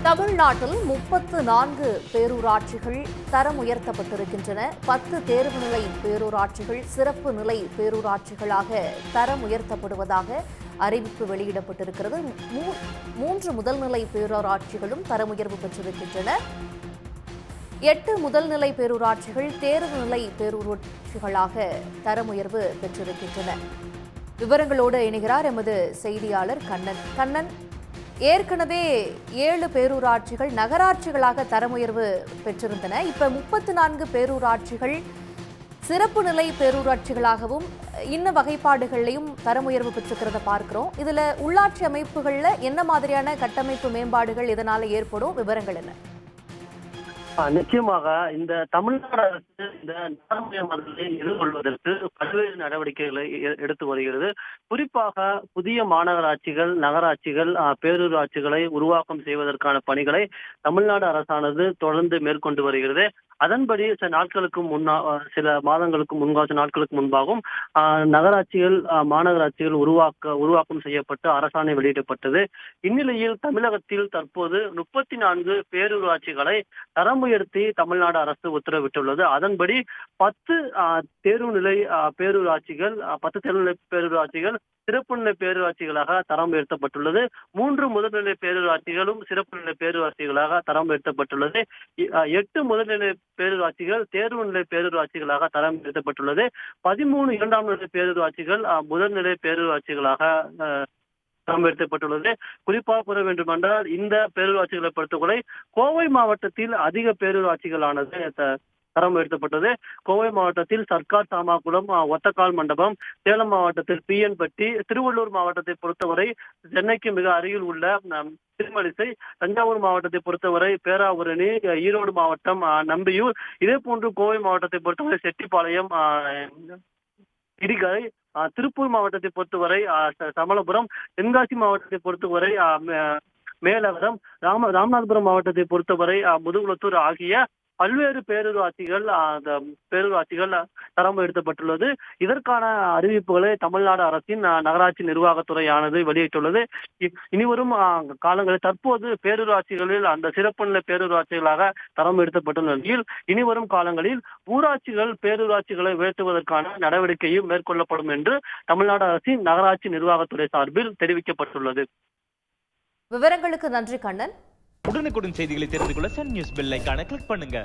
தமிழ்நாட்டில் 34 பேரூராட்சிகள் தரம் உயர்த்தப்பட்டிருக்கின்றன. 10 தேர்வுநிலை பேரூராட்சிகள் சிறப்பு நிலை பேரூராட்சிகளாக தரம் உயர்த்தப்படுவதாக அறிவிப்பு வெளியிடப்பட்டிருக்கிறது. 3 முதல்நிலை பேரூராட்சிகளும் தரம் உயர்வு பெற்றிருக்கின்றன. 8 முதல்நிலை பேரூராட்சிகள் தேர்வு நிலை பேரூராட்சிகளாக தரம் உயர்வு பெற்றிருக்கின்றன. விவரங்களோடு இணைகிறார் எமது செய்தியாளர் கண்ணன். ஏற்கனவே 7 பேரூராட்சிகள் நகராட்சிகளாக தரம் உயர்வு பெற்றிருந்தன. இப்ப 34 பேரூராட்சிகள் சிறப்பு நிலை பேரூராட்சிகளாகவும் இன்ன வகைப்பாடுகளையும் தரம் உயர்வு பெற்றிருக்கிறத பார்க்கிறோம். இதுல உள்ளாட்சி அமைப்புகள்ல என்ன மாதிரியான கட்டமைப்பு மேம்பாடுகள் இதனால ஏற்படும், விவரங்கள் என்ன? நிச்சயமாக இந்த தமிழ்நாடு அரசு இந்த நகரமயமாதலை எதிர்கொள்வதற்கு பல்வேறு நடவடிக்கைகளை எடுத்து வருகிறது. குறிப்பாக புதிய மாநகராட்சிகள், நகராட்சிகள், பேரூராட்சிகளை உருவாக்கம் செய்வதற்கான பணிகளை தமிழ்நாடு அரசானது தொடர்ந்து மேற்கொண்டு வருகிறது. அதன்படி சில நாட்களுக்கு முன்பாகவும் நகராட்சிகள், மாநகராட்சிகள் உருவாக்கம் செய்யப்பட்டு அரசாணை வெளியிடப்பட்டது. இந்நிலையில் தமிழகத்தில் தற்போது 34 பேரூராட்சிகளை தரம் உயர்த்தி தமிழ்நாடு அரசு உத்தரவிட்டுள்ளது. அதன்படி 10 தேர்வுநிலை பேரூராட்சிகள் சிறப்பு நிலை பேரூராட்சிகளாக தரம் உயர்த்தப்பட்டுள்ளது. 3 முதல்நிலை பேரூராட்சிகளும் சிறப்பு நிலை பேரூராட்சிகளாக தரம் உயர்த்தப்பட்டுள்ளது. 8 முதல்நிலை பேரூராட்சிகள் தேர்வு நிலை பேரூராட்சிகளாக தரம் உயர்த்தப்பட்டுள்ளது. 13 இரண்டாம் நிலை பேரூராட்சிகள் முதல்நிலை பேரூராட்சிகளாக தரம் உயர்த்தப்பட்டுள்ளது. குறிப்பாக கூற வேண்டுமென்றால் இந்த பேரூராட்சிகளை பொறுத்தவரை கோவை மாவட்டத்தில் அதிக பேரூராட்சிகளானது தரம் உயர்த்தப்பட்டது. கோவை மாவட்டத்தில் சர்க்கார் சாமாக்குளம், ஒத்தக்கால் மண்டபம், சேலம் மாவட்டத்தில் பிஎன்பட்டி, திருவள்ளூர் மாவட்டத்தை பொறுத்தவரை சென்னைக்கு மிக அருகில் உள்ள திருமலிசை, தஞ்சாவூர் மாவட்டத்தை பொறுத்தவரை பேராவூரணி, ஈரோடு மாவட்டம் நம்பியூர், இதே போன்று கோவை மாவட்டத்தை பொறுத்தவரை செட்டிப்பாளையம், இடிகரை, திருப்பூர் மாவட்டத்தை பொறுத்தவரை சமலபுரம், தென்காசி மாவட்டத்தை பொறுத்தவரை மேலகரம், ராமநாதபுரம் மாவட்டத்தை பொறுத்தவரை முதுகுளத்தூர் ஆகிய பல்வேறு பேரூராட்சிகள் தரம் உயர்த்தப்பட்டுள்ளது. இதற்கான அறிவிப்புகளை தமிழ்நாடு அரசின் நகராட்சி நிர்வாகத்துறையானது வெளியிட்டுள்ளது. இனிவரும் காலங்களில் தற்போது பேரூராட்சிகளில் அந்த சிறப்பு நிலை பேரூராட்சிகளாக தரம் உயர்த்தப்பட்டுள்ள நிலையில் இனிவரும் காலங்களில் ஊராட்சிகள் பேரூராட்சிகளை உயர்த்துவதற்கான நடவடிக்கையும் மேற்கொள்ளப்படும் என்று தமிழ்நாடு அரசின் நகராட்சி நிர்வாகத்துறை சார்பில் தெரிவிக்கப்பட்டுள்ளது. விவரங்களுக்கு நன்றி கண்ணன். உடனுக்குடன் செய்திகளை தெரிந்து கொள்ள சன் நியூஸ் பெல் ஐகானை கிளிக் பண்ணுங்க.